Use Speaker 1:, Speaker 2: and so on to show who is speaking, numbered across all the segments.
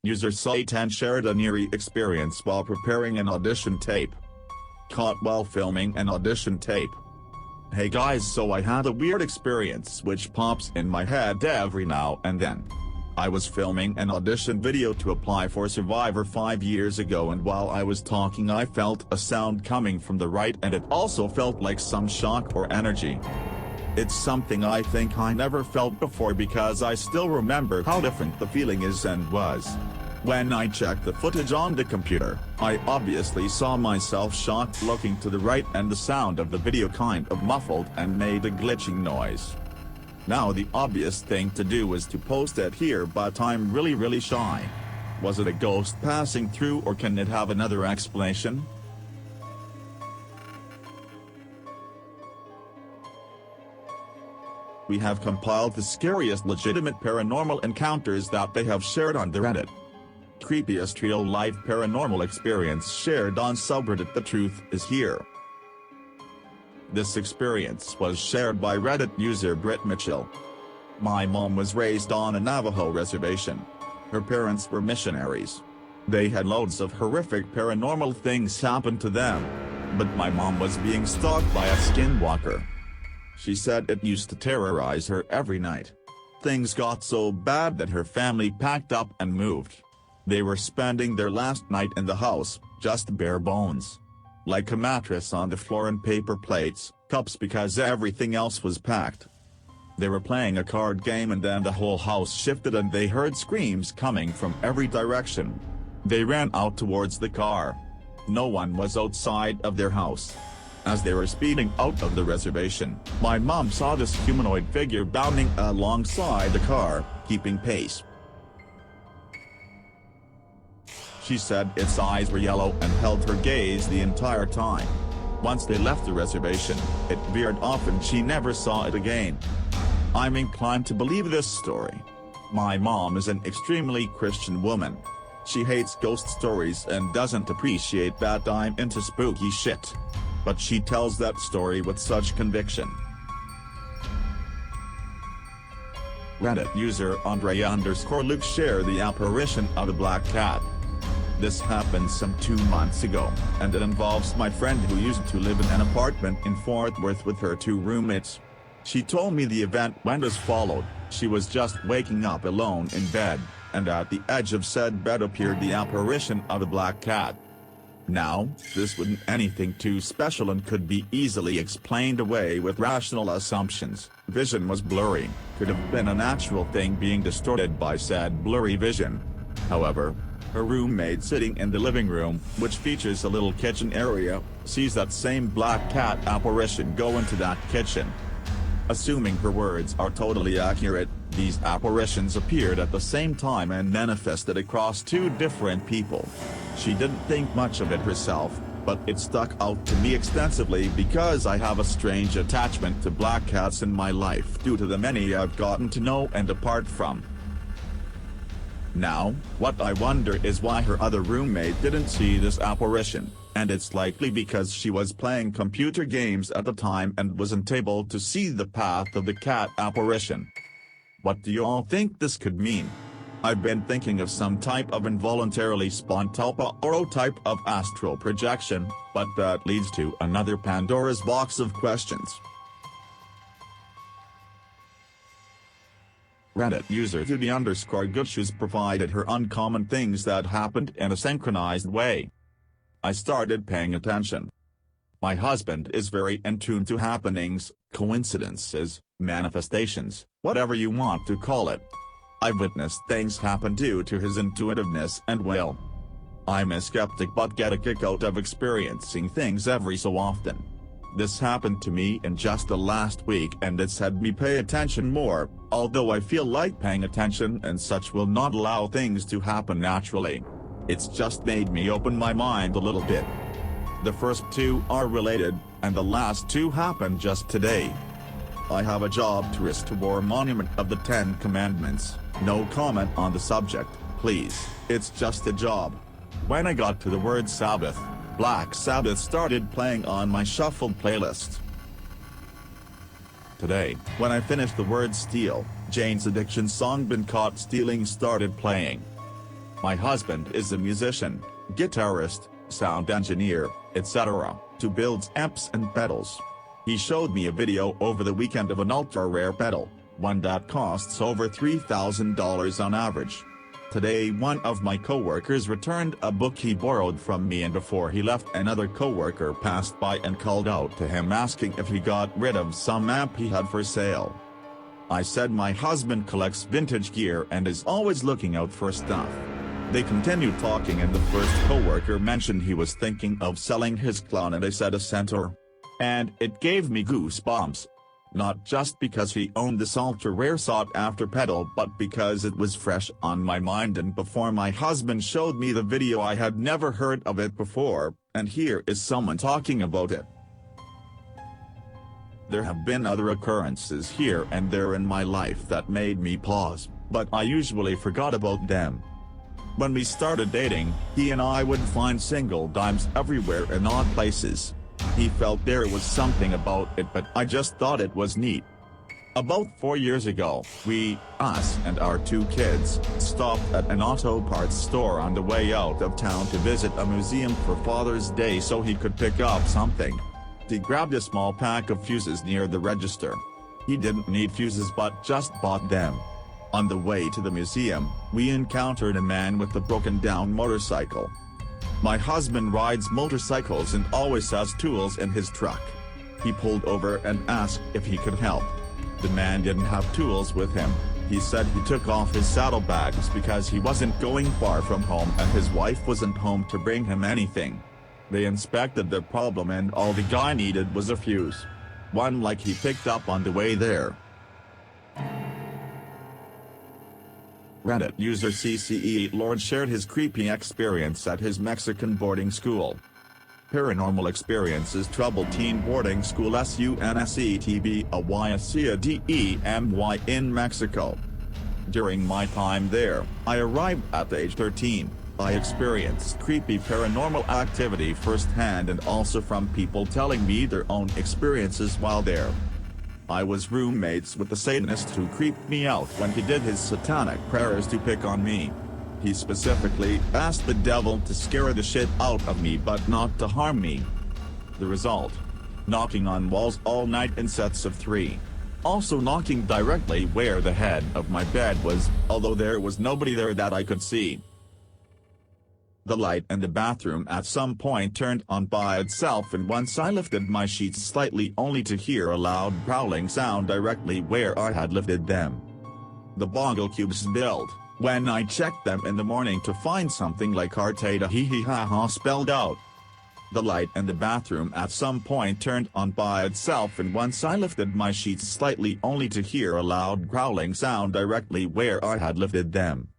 Speaker 1: User Satan shared an eerie experience while preparing an audition tape. Caught while filming an audition tape. Hey guys, so I had a weird experience which pops in my head every now and then. I was filming an audition video to apply for Survivor 5 years ago, and while I was talking I felt a sound coming from the right, and it also felt like some shock or energy. It's something I think I never felt before because I still remember how different the feeling is and was. When I checked the footage on the computer, I obviously saw myself shocked looking to the right, and the sound of the video kind of muffled and made a glitching noise. Now the obvious thing to do is to post it here, but I'm really shy. Was it a ghost passing through, or can it have another explanation? We have compiled the scariest legitimate paranormal encounters that they have shared on the Reddit. Creepiest real-life paranormal experience shared on subreddit TheTruthIsHere. This experience was shared by Reddit user Britt Mitchell. My mom was raised on a Navajo reservation. Her parents were missionaries. They had loads of horrific paranormal things happen to them. But my mom was being stalked by a skinwalker. She said it used to terrorize her every night. Things got so bad that her family packed up and moved. They were spending their last night in the house, just bare bones. Like a mattress on the floor and paper plates, cups, because everything else was packed. They were playing a card game, and then the whole house shifted and they heard screams coming from every direction. They ran out towards the car. No one was outside of their house. As they were speeding out of the reservation, my mom saw this humanoid figure bounding alongside the car, keeping pace. She said its eyes were yellow and held her gaze the entire time. Once they left the reservation, it veered off and she never saw it again. I'm inclined to believe this story. My mom is an extremely Christian woman. She hates ghost stories and doesn't appreciate that I'm into spooky shit. But she tells that story with such conviction. Reddit user Andre_Luke shared the apparition of a black cat. This happened some 2 months ago, and it involves my friend who used to live in an apartment in Fort Worth with her 2 roommates. She told me the event went as followed. She was just waking up alone in bed, and at the edge of said bed appeared the apparition of a black cat. Now, this wasn't anything too special and could be easily explained away with rational assumptions. Vision was blurry, could have been a natural thing being distorted by said blurry vision. However, her roommate sitting in the living room, which features a little kitchen area, sees that same black cat apparition go into that kitchen. Assuming her words are totally accurate, these apparitions appeared at the same time and manifested across 2 different people. She didn't think much of it herself, but it stuck out to me extensively because I have a strange attachment to black cats in my life due to the many I've gotten to know and apart from. Now, what I wonder is why her other roommate didn't see this apparition, and it's likely because she was playing computer games at the time and wasn't able to see the path of the cat apparition. What do you all think this could mean? I've been thinking of some type of involuntarily spontaneous or type of astral projection, but that leads to another Pandora's box of questions. Reddit user TheTruthIsHere provided her uncommon things that happened in a synchronized way. I started paying attention. My husband is very in tune to happenings, coincidences, manifestations, whatever you want to call it. I've witnessed things happen due to his intuitiveness and will. I'm a skeptic but get a kick out of experiencing things every so often. This happened to me in just the last week and it's had me pay attention more, although I feel like paying attention and such will not allow things to happen naturally. It's just made me open my mind a little bit. The first 2 are related, and the last 2 happened just today. I have a job to restore Monument of the 10 Commandments. No comment on the subject, please. It's just a job. When I got to the word Sabbath, Black Sabbath started playing on my shuffled playlist. Today, when I finished the word steal, Jane's Addiction song Been Caught Stealing started playing. My husband is a musician, guitarist, sound engineer, etc., who builds amps and pedals. He showed me a video over the weekend of an ultra-rare pedal, one that costs over $3,000 on average. Today one of my coworkers returned a book he borrowed from me, and before he left another coworker passed by and called out to him asking if he got rid of some amp he had for sale. I said my husband collects vintage gear and is always looking out for stuff. They continued talking and the first coworker mentioned he was thinking of selling his clown, and I said a centaur. And it gave me goosebumps. Not just because he owned this ultra-rare sought-after pedal, but because it was fresh on my mind, and before my husband showed me the video I had never heard of it before, and here is someone talking about it. There have been other occurrences here and there in my life that made me pause, but I usually forgot about them. When we started dating, he and I would find single dimes everywhere in odd places. He felt there was something about it, but I just thought it was neat. About 4 years ago, us and our 2 kids, stopped at an auto parts store on the way out of town to visit a museum for Father's Day so he could pick up something. He grabbed a small pack of fuses near the register. He didn't need fuses but just bought them. On the way to the museum, we encountered a man with a broken-down motorcycle. My husband rides motorcycles and always has tools in his truck. He pulled over and asked if he could help. The man didn't have tools with him. He said he took off his saddlebags because he wasn't going far from home and his wife wasn't home to bring him anything. They inspected the problem and all the guy needed was a fuse. One like he picked up on the way there. Reddit user CCE Lord shared his creepy experience at his Mexican boarding school. Paranormal experiences troubled teen boarding school SUNSETBAYCADEMY in Mexico. During my time there, I arrived at age 13. I experienced creepy paranormal activity firsthand and also from people telling me their own experiences while there. I was roommates with the Satanist who creeped me out when he did his satanic prayers to pick on me. He specifically asked the devil to scare the shit out of me but not to harm me. The result? Knocking on walls all night in sets of 3. Also knocking directly where the head of my bed was, although there was nobody there that I could see. The light in the bathroom at some point turned on by itself, and once I lifted my sheets slightly only to hear a loud growling sound directly where I had lifted them. The boggle cubes build, when I checked them in the morning to find something like Arteta hee hee ha ha spelled out. The light in the bathroom at some point turned on by itself, and once I lifted my sheets slightly only to hear a loud growling sound directly where I had lifted them.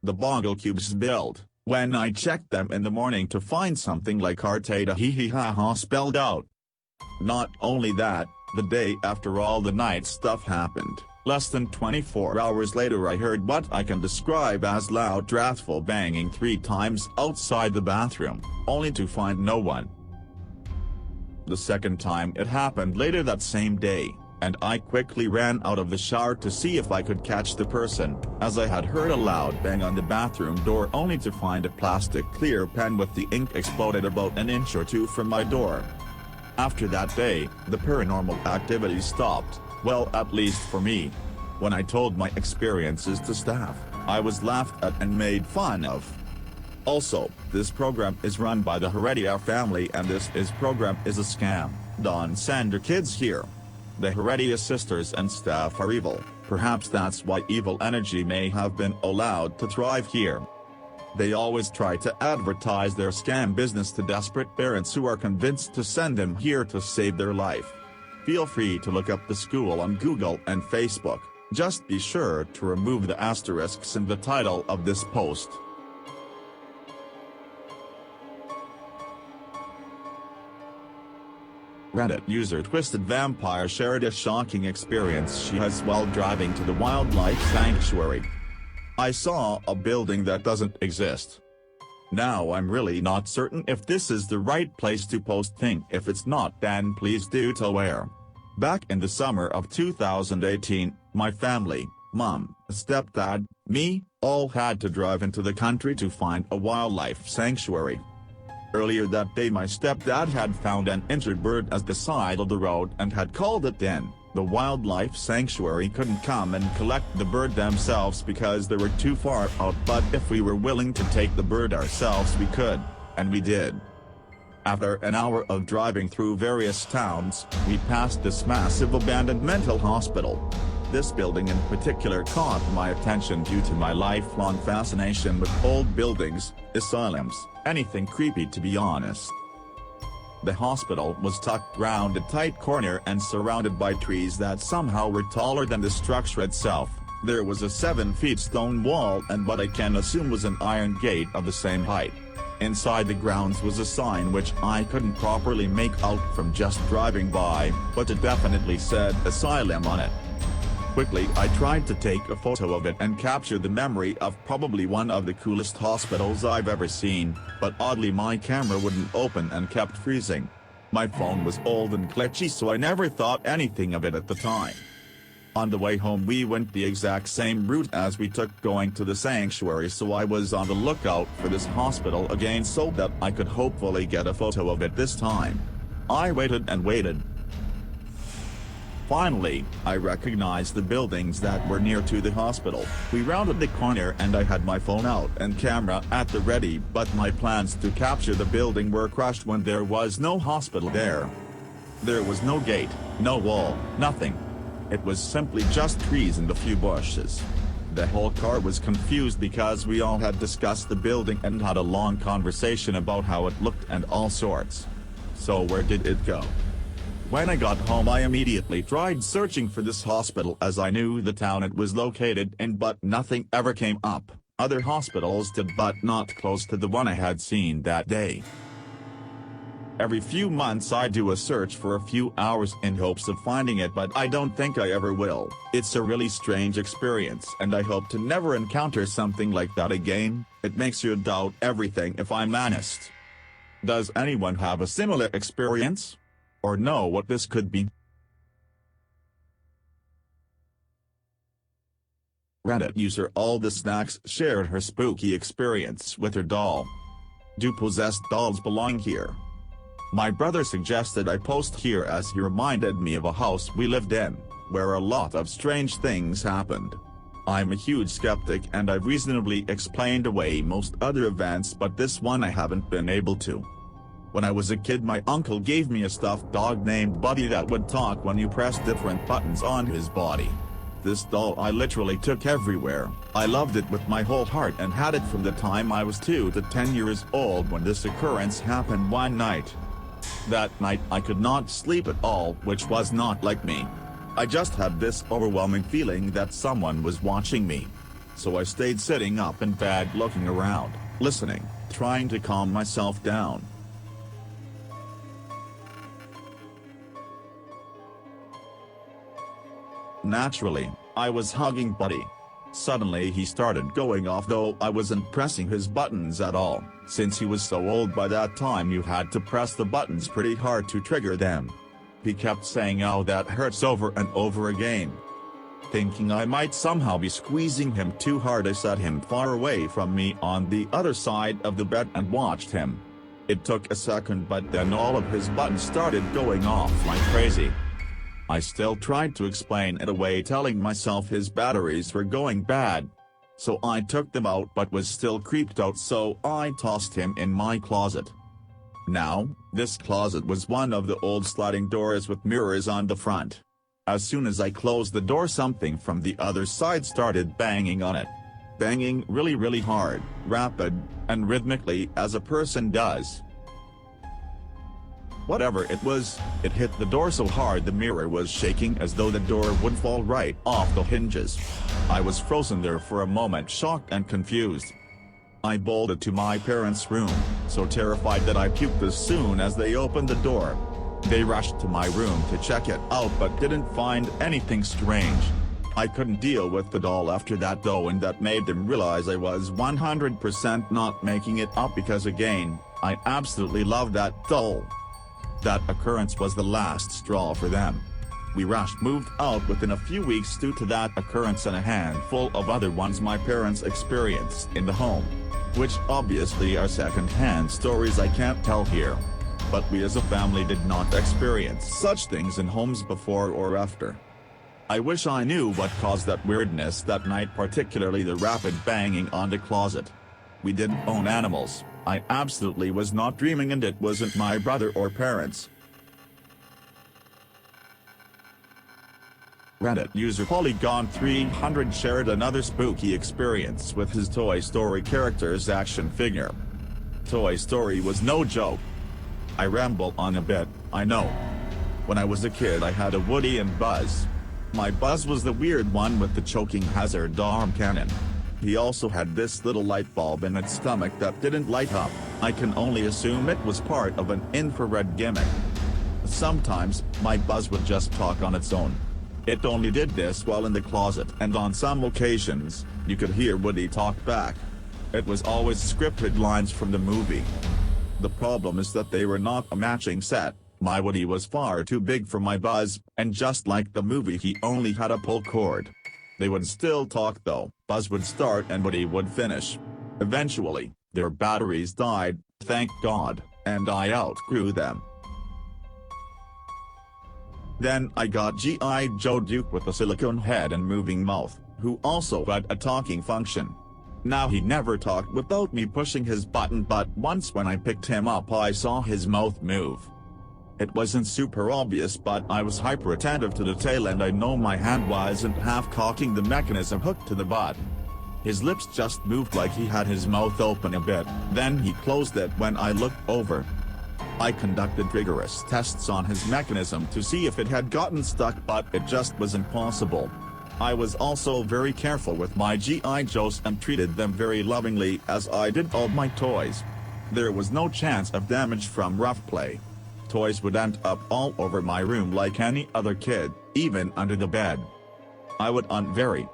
Speaker 1: The boggle cubes build, when I checked them in the morning to find something like Arteta hee hee ha ha spelled out. Not only that, the day after all the night stuff happened, less than 24 hours later I heard what I can describe as loud wrathful banging 3 times outside the bathroom, only to find no one. The second time it happened later that same day, and I quickly ran out of the shower to see if I could catch the person, as I had heard a loud bang on the bathroom door only to find a plastic clear pen with the ink exploded about an inch or 2 from my door. After that day, the paranormal activity stopped, well, at least for me. When I told my experiences to staff, I was laughed at and made fun of. Also, this program is run by the Heredia family and this program is a scam. Don't send your kids here. The Heredia sisters and staff are evil, perhaps that's why evil energy may have been allowed to thrive here. They always try to advertise their scam business to desperate parents who are convinced to send them here to save their life. Feel free to look up the school on Google and Facebook, just be sure to remove the asterisks in the title of this post. Reddit user Twisted Vampire shared a shocking experience she has while driving to the wildlife sanctuary. I saw a building that doesn't exist. Now I'm really not certain if this is the right place to post thing. If it's not, then please do tell where. Back in the summer of 2018, my family, mom, stepdad, me, all had to drive into the country to find a wildlife sanctuary. Earlier that day my stepdad had found an injured bird at the side of the road and had called it in. The wildlife sanctuary couldn't come and collect the bird themselves because they were too far out, but if we were willing to take the bird ourselves we could, and we did. After an hour of driving through various towns, we passed this massive abandoned mental hospital. This building in particular caught my attention due to my lifelong fascination with old buildings, asylums, anything creepy to be honest. The hospital was tucked round a tight corner and surrounded by trees that somehow were taller than the structure itself. There was a 7-foot stone wall and what I can assume was an iron gate of the same height. Inside the grounds was a sign which I couldn't properly make out from just driving by, but it definitely said asylum on it. Quickly I tried to take a photo of it and capture the memory of probably one of the coolest hospitals I've ever seen, but oddly my camera wouldn't open and kept freezing. My phone was old and glitchy so I never thought anything of it at the time. On the way home we went the exact same route as we took going to the sanctuary, so I was on the lookout for this hospital again so that I could hopefully get a photo of it this time. I waited and waited. Finally, I recognized the buildings that were near to the hospital. We rounded the corner and I had my phone out and camera at the ready, but my plans to capture the building were crushed when there was no hospital there. There was no gate, no wall, nothing. It was simply just trees and a few bushes. The whole car was confused because we all had discussed the building and had a long conversation about how it looked and all sorts. So where did it go? When I got home I immediately tried searching for this hospital as I knew the town it was located in, but nothing ever came up. Other hospitals did, but not close to the one I had seen that day. Every few months I do a search for a few hours in hopes of finding it, but I don't think I ever will. It's a really strange experience and I hope to never encounter something like that again. It makes you doubt everything if I'm honest. Does anyone have a similar experience? Or know what this could be? Reddit user All the Snacks shared her spooky experience with her doll. Do possessed dolls belong here? My brother suggested I post here as he reminded me of a house we lived in, where a lot of strange things happened. I'm a huge skeptic and I've reasonably explained away most other events, but this one I haven't been able to. When I was a kid my uncle gave me a stuffed dog named Buddy that would talk when you pressed different buttons on his body. This doll I literally took everywhere. I loved it with my whole heart and had it from the time I was 2 to 10 years old when this occurrence happened one night. That night I could not sleep at all, which was not like me. I just had this overwhelming feeling that someone was watching me. So I stayed sitting up in bed looking around, listening, trying to calm myself down. Naturally, I was hugging Buddy. Suddenly he started going off, though I wasn't pressing his buttons at all. Since he was so old by that time you had to press the buttons pretty hard to trigger them. He kept saying "ow, that hurts" over and over again. Thinking I might somehow be squeezing him too hard I set him far away from me on the other side of the bed and watched him. It took a second, but then all of his buttons started going off like crazy. I still tried to explain it away, telling myself his batteries were going bad. So I took them out but was still creeped out, so I tossed him in my closet. Now, this closet was one of the old sliding doors with mirrors on the front. As soon as I closed the door something from the other side started banging on it. Banging really hard, rapid, and rhythmically as a person does. Whatever it was, it hit the door so hard the mirror was shaking as though the door would fall right off the hinges. I was frozen there for a moment, shocked and confused. I bolted to my parents' room, so terrified that I puked as soon as they opened the door. They rushed to my room to check it out but didn't find anything strange. I couldn't deal with the doll after that though, and that made them realize I was 100% not making it up, because again, I absolutely love that doll. That occurrence was the last straw for them. We rushed moved out within a few weeks due to that occurrence and a handful of other ones my parents experienced in the home. Which obviously are second-hand stories I can't tell here. But we as a family did not experience such things in homes before or after. I wish I knew what caused that weirdness that night, particularly the rapid banging on the closet. We didn't own animals, I absolutely was not dreaming, and it wasn't my brother or parents. Reddit user Polygon300 shared another spooky experience with his Toy Story character's action figure. Toy Story was no joke. I ramble on a bit, I know. When I was a kid I had a Woody and Buzz. My Buzz was the weird one with the choking hazard arm cannon. He also had this little light bulb in its stomach that didn't light up. I can only assume it was part of an infrared gimmick. Sometimes, my Buzz would just talk on its own. It only did this while in the closet, and on some occasions, you could hear Woody talk back. It was always scripted lines from the movie. The problem is that they were not a matching set. My Woody was far too big for my Buzz, and just like the movie he only had a pull cord. They would still talk though. Buzz would start and Woody would finish. Eventually, their batteries died, thank God, and I outgrew them. Then I got G.I. Joe Duke with a silicone head and moving mouth, who also had a talking function. Now he never talked without me pushing his button, but once when I picked him up I saw his mouth move. It wasn't super obvious, but I was hyper attentive to detail, and I know my hand wasn't half cocking the mechanism hooked to the butt. His lips just moved like he had his mouth open a bit, then he closed it when I looked over. I conducted rigorous tests on his mechanism to see if it had gotten stuck, but it just was impossible. I was also very careful with my G.I. Joes and treated them very lovingly, as I did all my toys. There was no chance of damage from rough play. Toys would end up all over my room like any other kid, even under the bed. I would on very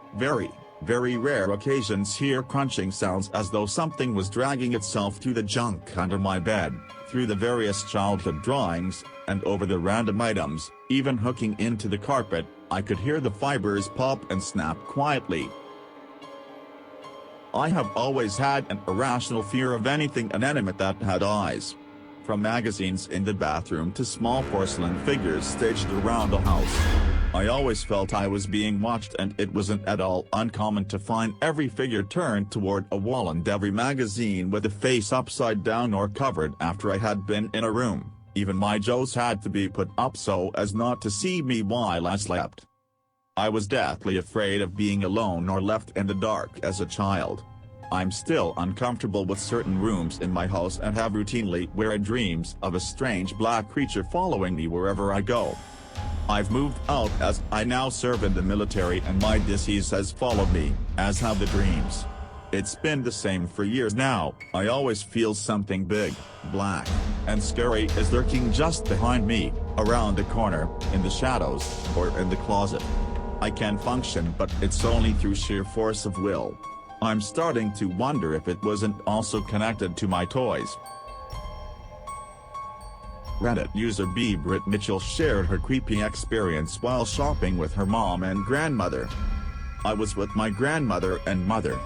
Speaker 1: rare occasions hear crunching sounds as though something was dragging itself through the junk under my bed, through the various childhood drawings, and over the random items, even hooking into the carpet. I could hear the fibers pop and snap quietly. I have always had an irrational fear of anything inanimate that had eyes. From magazines in the bathroom to small porcelain figures staged around the house. I always felt I was being watched, and it wasn't at all uncommon to find every figure turned toward a wall and every magazine with the face upside down or covered after I had been in a room. Even my Joes had to be put up so as not to see me while I slept. I was deathly afraid of being alone or left in the dark as a child. I'm still uncomfortable with certain rooms in my house and have routinely weird dreams of a strange black creature following me wherever I go. I've moved out as I now serve in the military, and my disease has followed me, as have the dreams. It's been the same for years now. I always feel something big, black, and scary is lurking just behind me, around the corner, in the shadows, or in the closet. I can function, but it's only through sheer force of will. I'm starting to wonder if it wasn't also connected to my toys. Reddit user B. Britt Mitchell shared her creepy experience while shopping with her mom and grandmother. I was with my grandmother and mother.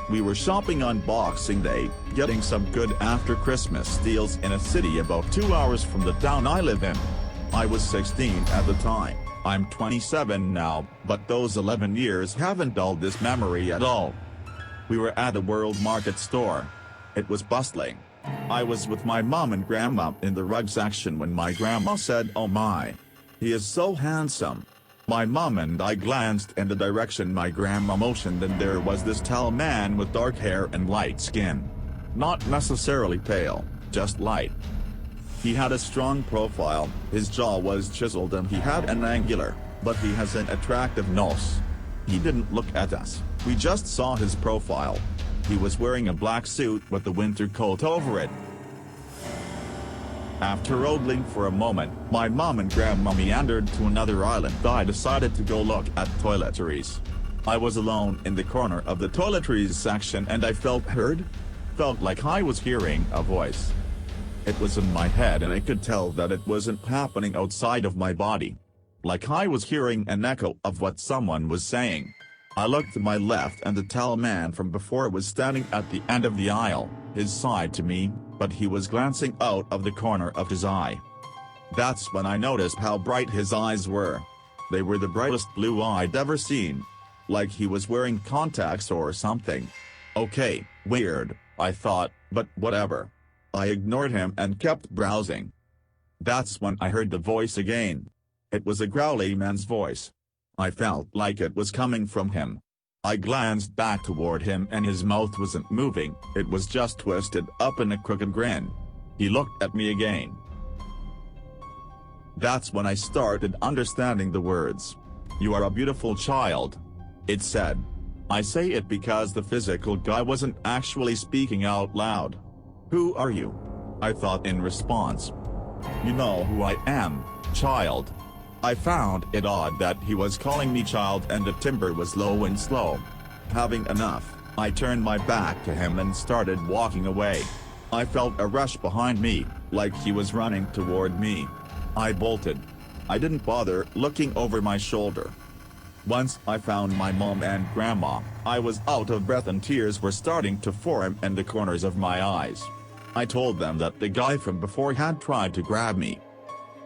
Speaker 1: We were shopping on Boxing Day, getting some good after Christmas deals in a city about 2 hours from the town I live in. I was 16 at the time. I'm 27 now, but those 11 years haven't dulled this memory at all. We were at a World Market store. It was bustling. I was with my mom and grandma in the rug section when my grandma said, "Oh my. He is so handsome." My mom and I glanced in the direction my grandma motioned, and there was this tall man with dark hair and light skin. Not necessarily pale, just light. He had a strong profile, his jaw was chiseled and he had an angular, but he has an attractive nose. He didn't look at us, we just saw his profile. He was wearing a black suit with a winter coat over it. After ogling for a moment, my mom and grandma meandered to another island. I decided to go look at toiletries. I was alone in the corner of the toiletries section and I felt heard? Felt like I was hearing a voice. It was in my head and I could tell that it wasn't happening outside of my body. like I was hearing an echo of what someone was saying. I looked to my left and the tall man from before was standing at the end of the aisle, his side to me, but he was glancing out of the corner of his eye. That's when I noticed how bright his eyes were. They were the brightest blue I'd ever seen. Like he was wearing contacts or something. Okay, weird, I thought, but whatever. I ignored him and kept browsing. That's when I heard the voice again. It was a growly man's voice. I felt like it was coming from him. I glanced back toward him and his mouth wasn't moving, it was just twisted up in a crooked grin. He looked at me again. That's when I started understanding the words. "You are a beautiful child," it said. I say it because the physical guy wasn't actually speaking out loud. "Who are you?" I thought in response. "You know who I am, child." I found it odd that he was calling me child and the timbre was low and slow. Having enough, I turned my back to him and started walking away. I felt a rush behind me, like he was running toward me. I bolted. I didn't bother looking over my shoulder. Once I found my mom and grandma, I was out of breath and tears were starting to form in the corners of my eyes. I told them that the guy from before had tried to grab me.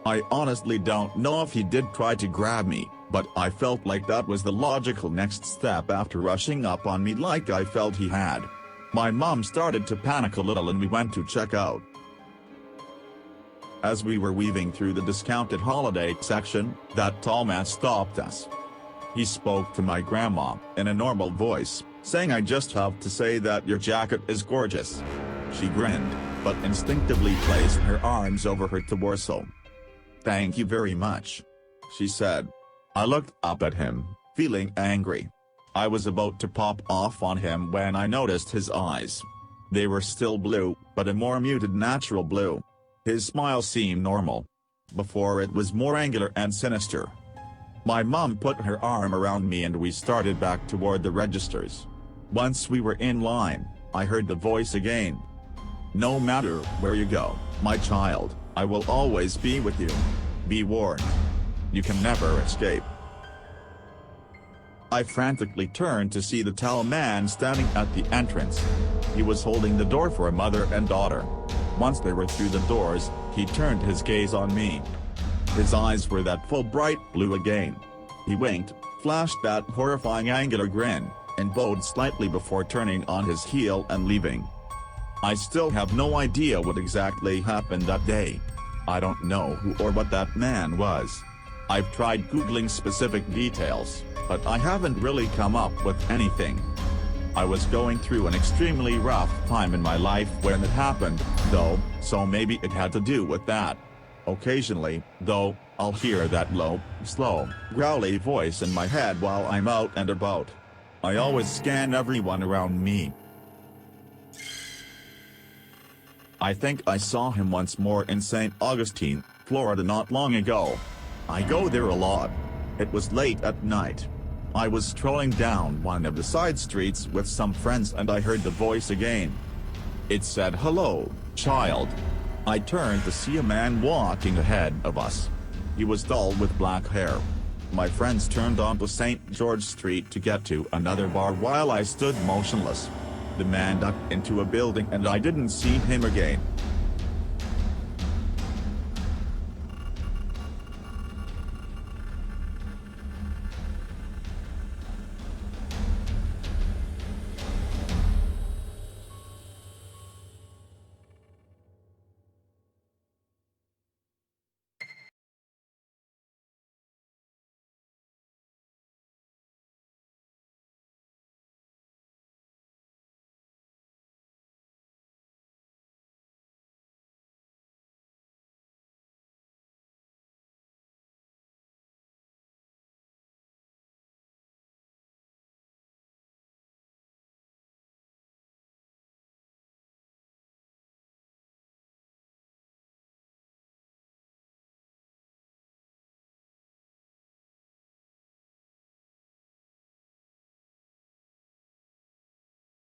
Speaker 1: I honestly don't know if he did try to grab me, but I felt like that was the logical next step after rushing up on me like I felt he had. My mom started to panic a little and we went to check out. As we were weaving through the discounted holiday section, that tall man stopped us. He spoke to my grandma in a normal voice, saying, "I just have to say that your jacket is gorgeous." She grinned, but instinctively placed her arms over her torso. "Thank you very much," she said. I looked up at him, feeling angry. I was about to pop off on him when I noticed his eyes. They were still blue, but a more muted natural blue. His smile seemed normal. Before it was more angular and sinister. My mom put her arm around me and we started back toward the registers. Once we were in line, I heard the voice again. "No matter where you go, my child, I will always be with you. Be warned. You can never escape." I frantically turned to see the tall man standing at the entrance. He was holding the door for a mother and daughter. Once they were through the doors, he turned his gaze on me. His eyes were that full bright blue again. He winked, flashed that horrifying angular grin, and bowed slightly before turning on his heel and leaving. I still have no idea what exactly happened that day. I don't know who or what that man was. I've tried Googling specific details, but I haven't really come up with anything. I was going through an extremely rough time in my life when it happened, though, so maybe it had to do with that. Occasionally, though, I'll hear that low, slow, growly voice in my head while I'm out and about. I always scan everyone around me. I think I saw him once more in St. Augustine, Florida not long ago. I go there a lot. It was late at night. I was strolling down one of the side streets with some friends and I heard the voice again. It said, "Hello, child." I turned to see a man walking ahead of us. He was tall with black hair. My friends turned onto St. George Street to get to another bar while I stood motionless. The man ducked into a building and I didn't see him again.